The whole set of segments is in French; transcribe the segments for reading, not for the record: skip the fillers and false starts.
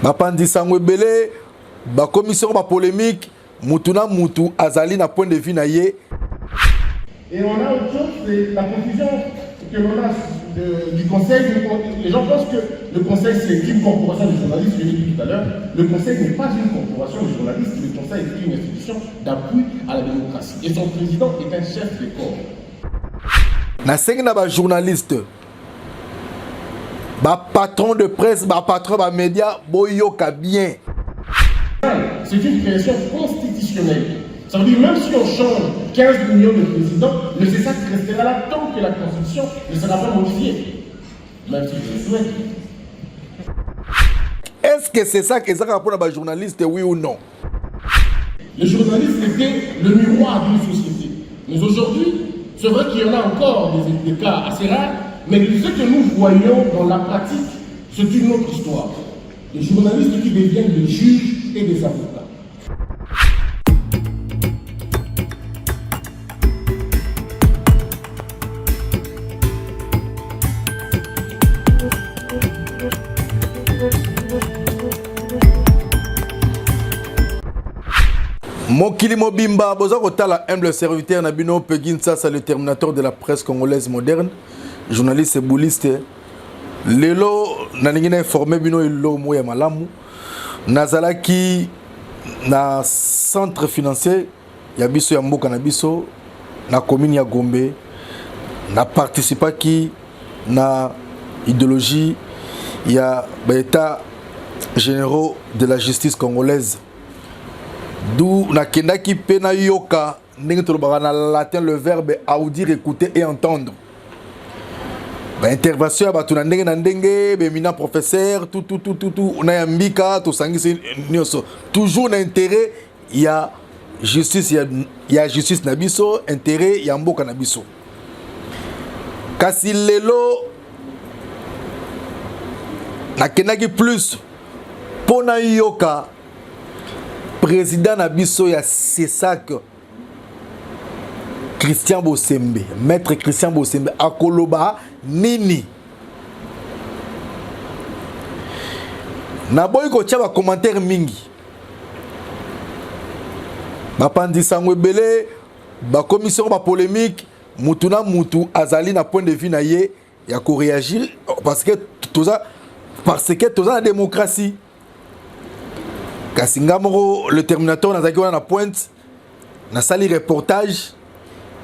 bapandisa ngwebele ba commission ba polémique mutuna mutu azali na point de vue na ye. Et on a autre chose, c'est la confusion que l'on a du conseil. Les gens pensent que le conseil c'est une corporation de journalistes, je l'ai dit tout à l'heure. Le conseil n'est pas une corporation de journalistes, le conseil est une institution d'appui à la démocratie. Et son président est un chef de corps. Na sengi na ba journaliste, ba patron de presse, ba patron ba média, boyoka bien. C'est une création constitutionnelle. Ça veut dire même si on change 15 millions de présidents, le CESAC restera là tant que la Constitution ne sera pas modifiée. Même si je le souhaite. Est-ce que c'est ça que ça rapport à les journalistes, oui ou non? Les journalistes étaient le miroir d'une société. Mais aujourd'hui, c'est vrai qu'il y en a encore des cas assez rares, mais ce que nous voyons dans la pratique, c'est une autre histoire. Les journalistes qui deviennent des juges et des avocats. Mokili Mobimba, boza kotala humble serviteur Nabino Peginsa, c'est le terminateur de la presse congolaise moderne, journaliste et bouliste. Lelo nalingina informé bino ilo moya malamu. Nazalaki na centre financier ya biso ya mboka na biso na commune ya Gombe. Na participaki na idéologie ya état généraux de la justice congolaise. D'où na kendaki pena yoka ndenge tolobaka na latin le verbe audir, écouter et entendre. Ba intervention ba tuna ndenge na ndenge be mina professeur tout na yambika to sangisi nyoso toujours na intérêt ya justice ya justice na biso, intérêt ya mboka na biso. Kasi lelo na kendaki plus pona yoka président Nabiso ya CESAC Christian Bosembe, maître Christian Bosembe akoloba nini. Na boy ko tia ba commentaire mingi. Ba pandisa ngwebele ba commission ba polémique mutuna mutu azali na point de vue na ye ya ko réagir parce que tout ça la démocratie. Kasingamo le terminateur nazaki wana na pointe na sali reportage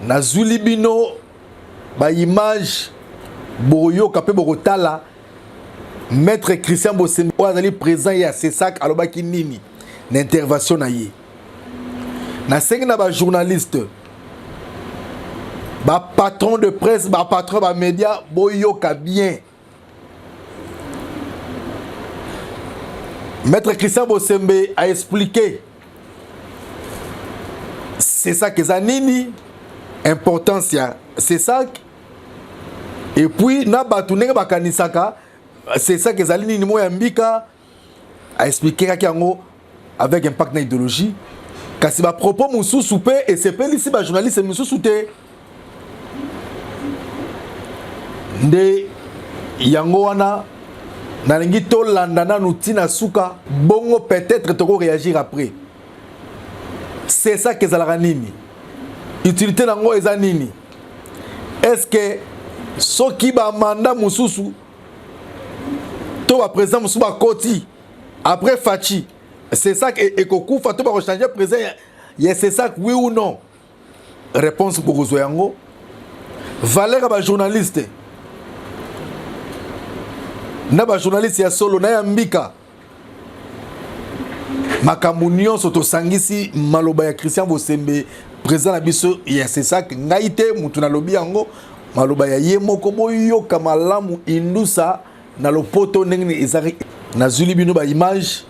na zulibino ba image boyo kapé borotala maître Christian Bosembe azali présent ya CESAC alobaki nini na intervention na ye na sengi na ba journaliste ba patron de presse ba patron ba média boyoka bien. Maître Christian Bosembe a expliqué c'est ça que ça nini importance c'est ça et puis na batu ndenge bakanisaka c'est ça que ça nini moya mbika a expliqué kakiango avec impact na idéologie kasi ba propos mususu pe et c'est pe ici ba journaliste mususu te nde yango wana nalingi to landana nutina suka bongo peut-être toko réagir après. C'est ça que zalaka nini utilité nango eza nini. Est-ce que soki ba mandat mususu to ba président mususu ba koti après fachi c'est ça que ekokufa to ba changer président ya c'est ça oui ou non. Réponse pour yango valeur ba journaliste na ba journaliste ya solo na ya mbika makambo nyonso to sangisi maloba ya Christian Bosembe président na biso ya CESAC ngai te mutu na lobi yango maloba ya ye moko boyoka malamu indusa na lopoto ndenge ezari na zuli bino ba image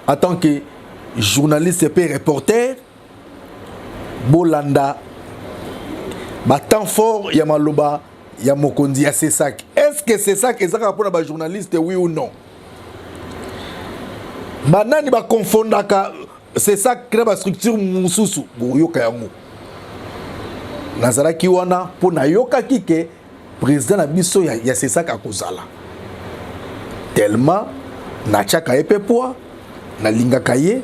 en tant que journaliste et reporter bolanda ba temps fort ya maloba ya mokondi ya CESAC. Est-ce que c'est ça que ça rapport à ba journaliste oui ou non? Banani ba confondaka c'est ça créer ba structure mususu boyoka yango. Nazala ki wana po na yoka kike président na biso ya CESAC akozala. Tellement na tchaka ye pe poa na lingaka ye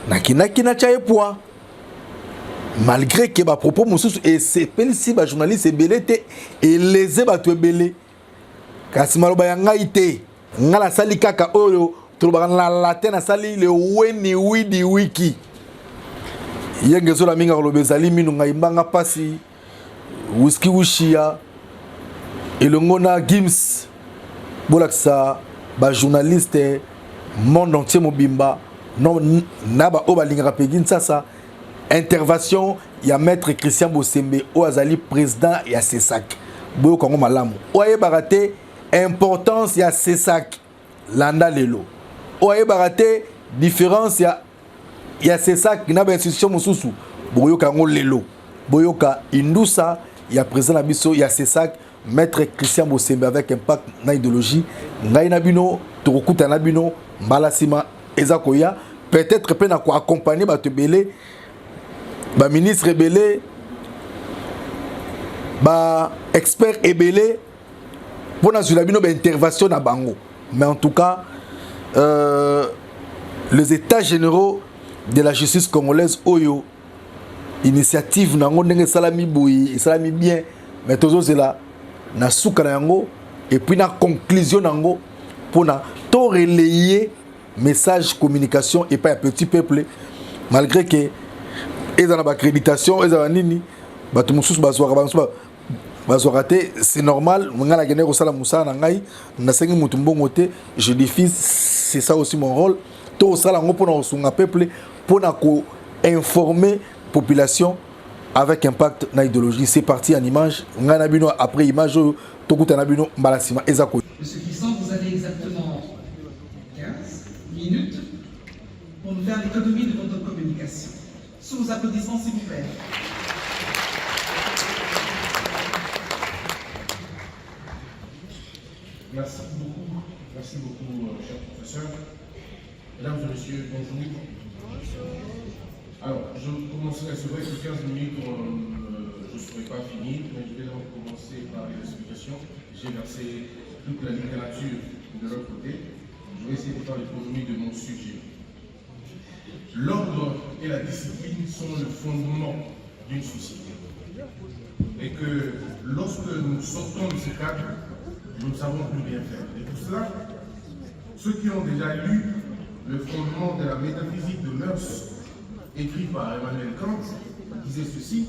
na kinaki na tcha ye poa malgré que ba propos mosusu et sepeli si ba journaliste ebele te eleze bato ebele kasi maloba ya ngai te ngala sali kaka oyo tolobaka na latin asali le weni widi wiki yenge zola minga koloba ezali minu ngai mbanga pasi whisky wushia elongo na Gims bolakisa ba journaliste monde entier mobimba non na ba o balingaka pe Kinshasa intervention ya maître Christian Bosembe o azali président ya CESAC boyo kongo malamu oye barate importance ya CESAC landa lelo oye barate différence ya CESAC na ba institution mususu boyo kango lelo boyo ka indusa ya président na biso ya CESAC maître Christian Bosembe avec impact na idéologie ngai na bino tokuta na bino mbalasima ezakoya peut-être pe na ko accompagner ba tebele ba ministre ebele ba expert ebele pour na zula bino ba intervention na bango mais en tout cas les états généraux de la justice congolaise oyo initiative nango ndenge salami boyi salami bien mais tozo zela na suka na yango et puis na conclusion nango pour na to relayer message communication et pas un petit peuple malgré que ils ont la accréditation ils ont nini bato mususu bazwaka te c'est normal nga na gene ko sala musala na ngai na sengi mutu mbongo te je diffuse c'est ça aussi mon rôle to sala ngo pona osunga peuple pona ko informer population avec impact na idéologie c'est parti en image nga na bino après image to kuta na bino mbalasima ezako. Monsieur Puissant, vous avez exactement 15 minutes pour nous faire l'économie de votre communication. Sous vos applaudissements, s'il vous plaît. Merci beaucoup, cher professeur. Mesdames et messieurs, bonjour. Alors, je commencerai, c'est vrai que 15 minutes, je ne serai pas fini, mais je vais donc commencer par les explications. J'ai versé toute la littérature de l'autre côté. Je vais essayer de faire l'économie de mon sujet. L'ordre et la discipline sont le fondement d'une société. Et que lorsque nous sortons de ce cadre, nous ne savons plus bien faire. Et pour cela, ceux qui ont déjà lu le fondement de la métaphysique de mœurs, écrit par Emmanuel Kant, disait ceci: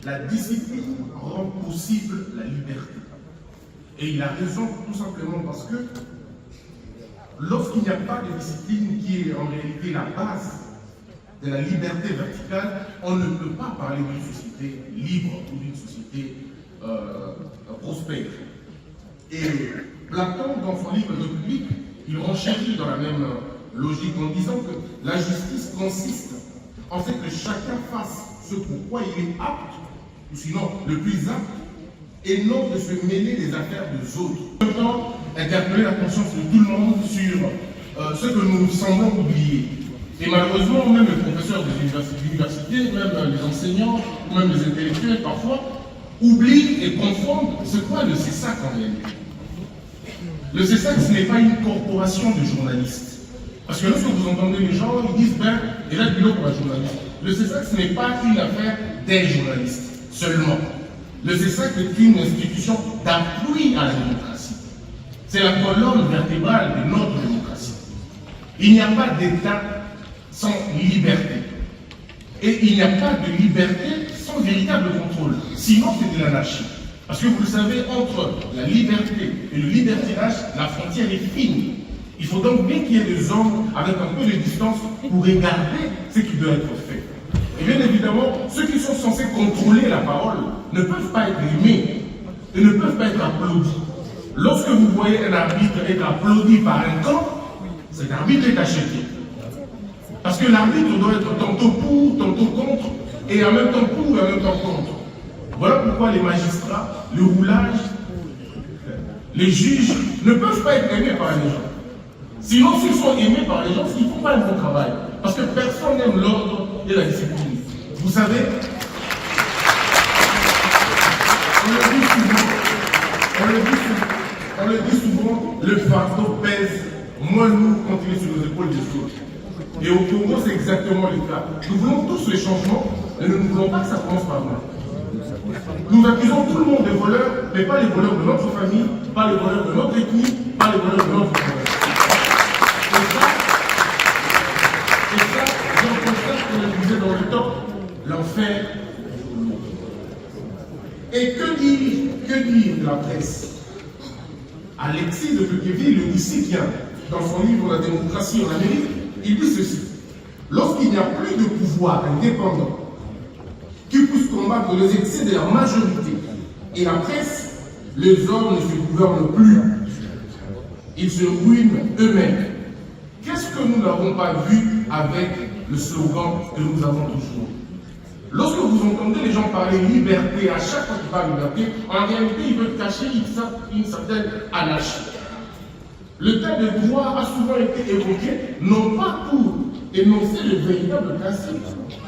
la discipline rend possible la liberté. Et il a raison tout simplement parce que lorsqu'il n'y a pas de discipline qui est en réalité la base de la liberté verticale, on ne peut pas parler d'une société libre ou d'une société prospère. Et Platon, dans son livre République, il renchérit dans la même logique en disant que la justice consiste en fait que chacun fasse ce pourquoi il est apte, ou sinon le plus apte, et non de se mêler des affaires des autres. En même temps, interpeller la conscience de tout le monde sur ce que nous semblons oublier. Et malheureusement, même les professeurs des universités, même les enseignants, ou même les intellectuels parfois, oublient et confondent ce qu'est le CESAC en réalité. Le CESAC, ce n'est pas une corporation de journalistes. Parce que lorsque vous entendez les gens, ils disent, ben, et là, le pour la journaliste. Le CESAC, ce n'est pas une affaire des journalistes seulement. Le CESAC est une institution d'appui à la démocratie. C'est la colonne vertébrale de notre démocratie. Il n'y a pas d'État sans liberté. Et il n'y a pas de liberté sans véritable contrôle. Sinon, c'est de l'anarchie. Parce que vous le savez, entre la liberté et le libertinage, la frontière est fine. Il faut donc bien qu'il y ait des hommes avec un peu de distance pour regarder ce qui doit être fait. Et bien évidemment, ceux qui sont censés contrôler la parole ne peuvent pas être aimés et ne peuvent pas être applaudis. Lorsque vous voyez un arbitre être applaudi par un camp, cet arbitre est acheté. Parce que l'arbitre doit être tantôt pour, tantôt contre, et en même temps pour et en même temps contre. Voilà pourquoi les magistrats, le roulage, les juges ne peuvent pas être aimés par les gens. Sinon, s'ils sont aimés par les gens, ils ne font pas un bon travail. Parce que personne n'aime l'ordre et la discipline. Vous savez, on le dit souvent, le fardeau pèse moins lourd quand il est sur nos épaules des autres. Et au Congo, c'est exactement le cas. Nous voulons tous les changements, mais nous ne voulons pas que ça commence par nous. Nous accusons tout le monde des voleurs, mais pas les voleurs de notre famille, pas les voleurs de notre ethnie, pas les voleurs de notre voleur. Et ça, j'en constate que je disais dans le temps, l'enfer. Et que dire de la presse? Alexis de Tocqueville, le Mexicain, dans son livre La démocratie en Amérique, il dit ceci: lorsqu'il n'y a plus de pouvoir indépendant qui puisse combattre les excès de la majorité et la presse, les hommes ne se gouvernent plus. Ils se ruinent eux-mêmes. Qu'est-ce que nous n'avons pas vu avec le slogan que nous avons toujours? Lorsque vous entendez les gens parler liberté, à chaque fois qu'ils parlent liberté, en réalité, ils veulent cacher une certaine anarchie. Le terme de droit a souvent été évoqué, non pas pour énoncer le véritable principe,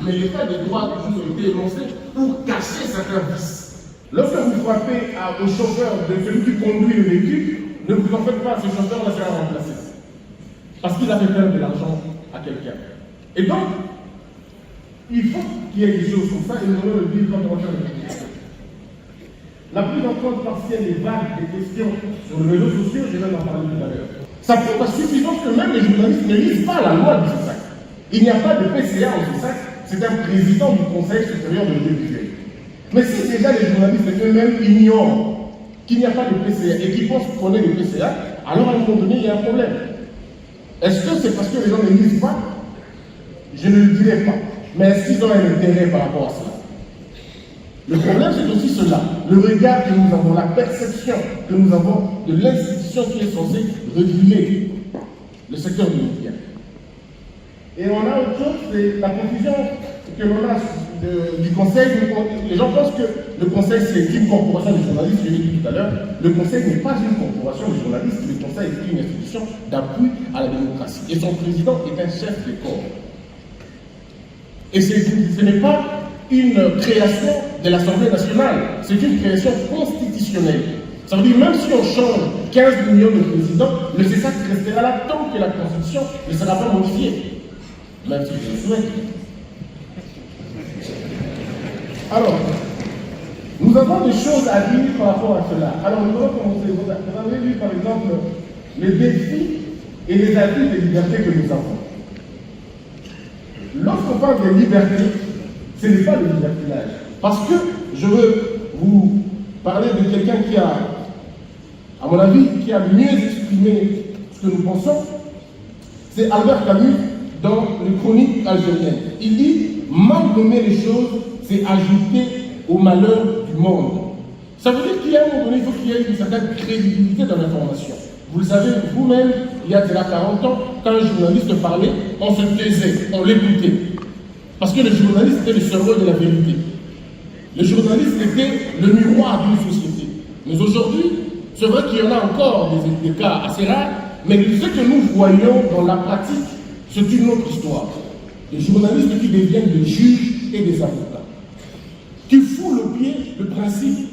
mais l'état de droit a toujours été énoncé pour cacher certains vices. Lorsque vous frappez au chauffeur de celui qui conduit le véhicule, ne vous en faites pas, ce chauffeur-là sera remplacé. Parce qu'il a fait perdre de l'argent à quelqu'un. Et donc, il faut qu'il y ait des choses comme ça, et nous allons le dire quand on va faire le métier. La prise en compte partielle et vague des questions sur les réseaux sociaux, je vais en parler tout à l'heure. Ça prouve à suffisance que même les journalistes ne lisent pas la loi du CESAC. Il n'y a pas de PCA au CESAC, c'est un président du Conseil supérieur de l'audiovisuel. Mais si déjà les journalistes eux-mêmes ignorent qu'il n'y a pas de PCA et qu'ils pensent qu'on est le PCA, alors à un moment donné, il y a un problème. Est-ce que c'est parce que les gens ne lisent pas? Je ne le dirai pas. Mais est-ce qu'ils ont un intérêt par rapport à cela? Le problème, c'est aussi cela. Le regard que nous avons, la perception que nous avons de l'institution qui est censée réguler le secteur du média. Et on a autre chose, c'est la confusion que l'on a du Conseil. Les gens pensent que le Conseil, c'est une corporation des journalistes, je l'ai dit tout à l'heure. Le Conseil n'est pas une corporation des journalistes, le Conseil est une institution d'appui à la démocratie. Et son président est un chef de corps. Et ce n'est pas une création de l'Assemblée nationale, c'est une création constitutionnelle. Ça veut dire même si on change 15 millions de présidents, le CESAC restera là tant que la Constitution ne sera pas modifiée. Même si je le souhaite. Alors, nous avons des choses à dire par rapport à cela. Alors, nous allons commencer. Vous avez vu par exemple les défis et les atouts des libertés que nous avons. Lorsqu'on parle de liberté, ce n'est pas le libertinage. Parce que je veux vous parler de quelqu'un qui a, à mon avis, qui a mieux exprimé ce que nous pensons. C'est Albert Camus dans les Chroniques algériennes. Il dit « Mal nommer les choses, c'est ajouter au malheur du monde ». Ça veut dire qu'à un moment donné, il faut qu'il y ait une certaine crédibilité dans l'information. Vous le savez vous-même, il y a déjà 40 ans, quand un journaliste parlait, on se taisait, on l'écoutait. Parce que le journaliste était le cerveau de la vérité. Le journaliste était le miroir d'une société. Mais aujourd'hui, c'est vrai qu'il y en a encore des cas assez rares, mais ce que nous voyons dans la pratique, c'est une autre histoire. Les journalistes qui deviennent des juges et des avocats, qui foulent au pied le principe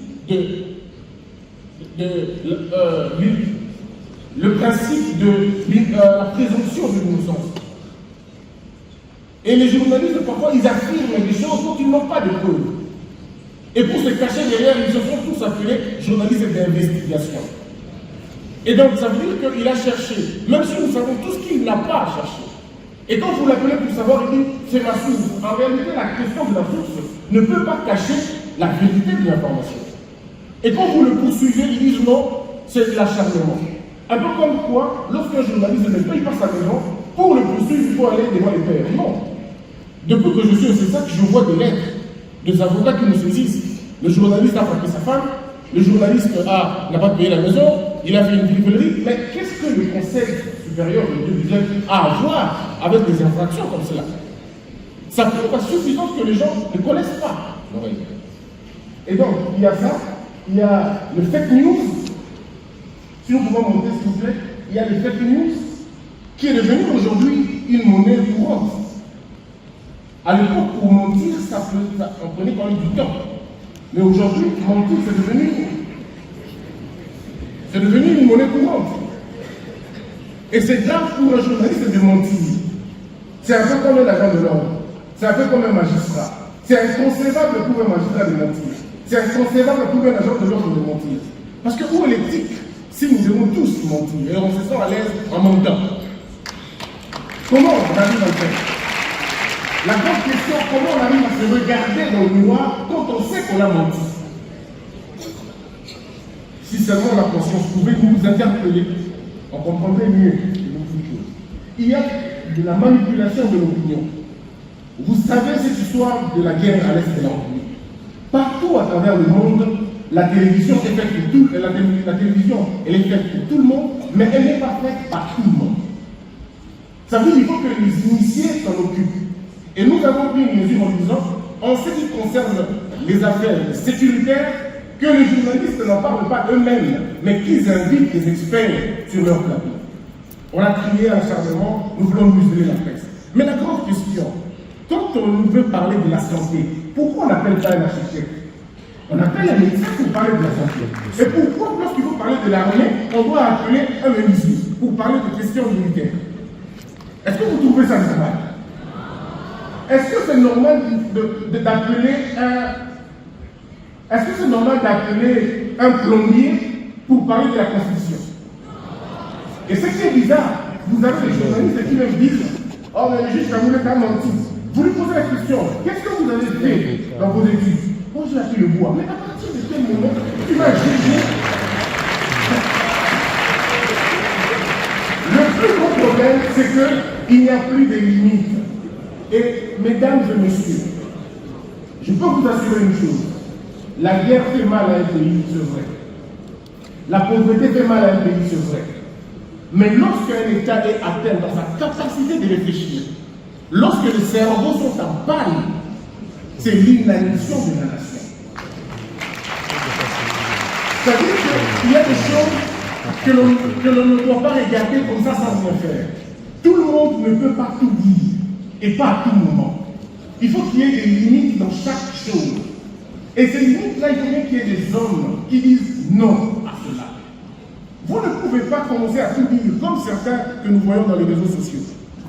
le principe de la présomption de l'innocence. Et les journalistes, parfois, ils affirment des choses dont ils n'ont pas de preuves. Et pour se cacher derrière, ils se sont tous appelés journalistes d'investigation. Et donc, ça veut dire qu'il a cherché, même si nous savons tout ce qu'il n'a pas cherché. Et quand vous l'appelez pour savoir, il dit, c'est ma source. En réalité, la question de la source ne peut pas cacher la vérité de l'information. Et quand vous le poursuivez, ils disent non, c'est de l'acharnement. Un peu comme quoi, lorsqu'un journaliste ne paye pas sa maison, pour le poursuivre, il faut aller devant les pairs. Non. Depuis que je suis au CESAC, je vois des lettres des avocats qui me saisissent. Le journaliste a frappé sa femme, le journaliste n'a pas payé la maison, il a fait une griffellerie. Mais qu'est-ce que le Conseil supérieur de l'audiovisuel a à voir avec des infractions comme cela? Ça prouve à suffisance que les gens ne connaissent pas. Et donc, il y a ça, il y a le fake news. Si nous pouvons monter, s'il vous plaît, il y a le fake news qui est devenu aujourd'hui une monnaie courante. À l'époque, pour mentir, on prenait quand même du temps. Mais aujourd'hui, mentir, c'est devenu une monnaie courante. Et c'est grave pour un journaliste de mentir. C'est un peu comme un agent de l'ordre. C'est un peu comme un magistrat. C'est inconcevable pour un magistrat de mentir. C'est inconcevable pour un agent de l'ordre de mentir. Parce que où est l'éthique si nous devons tous mentir et on se sent à l'aise en mentant? Comment on arrive à le faire? La grande question, comment on arrive à se regarder dans le miroir quand on sait qu'on a menti? Si seulement la conscience pouvait nous interpeller, on comprendrait mieux beaucoup de choses. Il y a de la manipulation de l'opinion. Vous savez cette histoire de la guerre à l'est de l'Empire. Partout à travers le monde, la télévision est faite pour tout, la télévision elle est faite pour tout le monde, mais elle n'est pas faite par tout le monde. Ça veut dire qu'il faut que les initiés s'en occupent. Et nous avons pris une mesure en disant, en ce qui concerne les affaires sécuritaires, que les journalistes n'en parlent pas eux-mêmes, mais qu'ils invitent des experts sur leur plateau. On a crié à l'acharnement, nous voulons museler la presse. Mais la grande question, quand on veut parler de la santé, pourquoi on n'appelle pas un architecte? On appelle un médecin pour parler de la santé. Et pourquoi, lorsqu'il faut parler de l'armée, on doit appeler un menuisier pour parler de questions militaires? Est-ce que vous trouvez ça normal? Est-ce que c'est normal d'appeler Est-ce que c'est normal d'appeler un plombier pour parler de la Constitution? Et ce qui est bizarre, vous avez des journalistes qui même disent, oh mais le juge Kamoulé a menti. Vous lui posez la question, qu'est-ce que vous avez fait dans vos études? Moi j'ai appris le bois. Mais à partir de quel moment tu m'as jugé? Le plus gros problème, c'est qu'il n'y a plus de limites. Et mesdames et messieurs, je peux vous assurer une chose. La guerre fait mal à un pays, c'est vrai. La pauvreté fait mal à un pays, c'est vrai. Mais lorsqu'un État est atteint dans sa capacité de réfléchir, lorsque les cerveaux sont en panne, c'est l'inanition de la nation. C'est-à-dire qu'il y a des choses que l'on ne doit pas regarder comme ça sans rien faire. Tout le monde ne peut pas tout dire, et pas à tout moment. Il faut qu'il y ait des limites dans chaque chose. Et ces limites-là, il faut bien qu'il y ait des hommes qui disent non à cela. Vous ne pouvez pas commencer à tout dire, comme certains que nous voyons dans les réseaux sociaux.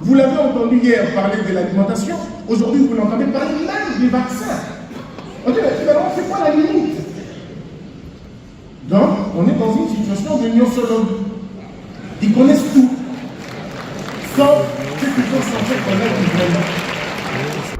Vous l'avez entendu hier parler de l'alimentation, aujourd'hui vous l'entendez parler même des vaccins. On dit, mais finalement, c'est quoi la limite? Donc, on est dans une situation de gnosologue. Ils connaissent tout, sauf ce qu'il faut censé connaître vraiment.